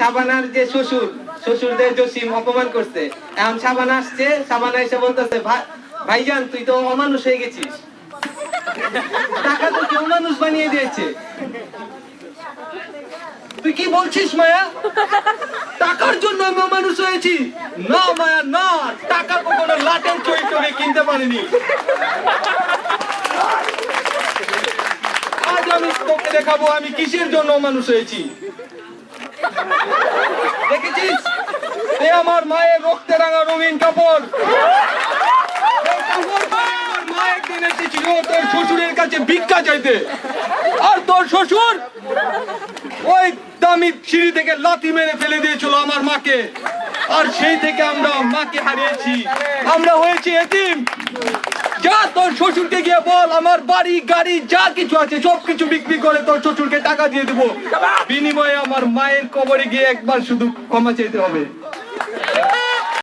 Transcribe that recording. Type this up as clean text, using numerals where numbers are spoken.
শাবানার যে শ্বশুর শ্বশুরদের জসিম অপমান করছে, এখন শাবানা আসছে, শাবানা এসে বলতেছে ভাইজান তুই তো অমানুষ হয়ে গেছিস, টাকা তো কেউ মানুষ বানিয়ে দিয়েছে। তুই কি বলছিস মায়া? টাকার জন্য আমি মানুষ হয়েছি? না মায়া না, টাকা কখনো লাটের চরিত্রকে কিনতে পারিনি। আজ আমি তোকে দেখাবো আমি কিসের জন্য মানুষ হয়েছি। দেখেছিস এ আমার মায়ের রক্তে রাঙা রঙিন কাপড়। মা একদিন এসেছিল তোর শ্বশুরের কাছে ভিক্ষা চাইতে, আর তোর শ্বশুর ওই দামি সিঁড়ি থেকে লাথি মেরে ফেলে দিয়েছিল আমার মাকে, আর সেই থেকে আমরা মাকে হারিয়েছি, আমরা হয়েছি এতিম। যা তোর শ্বশুরকে গিয়ে বল আমার বাড়ি গাড়ি যা কিছু আছে সবকিছু বিক্রি করে তোর শ্বশুরকে টাকা দিয়ে দেবো, বিনিময়ে আমার মায়ের কবরে গিয়ে একবার শুধু ক্ষমা চাইতে হবে।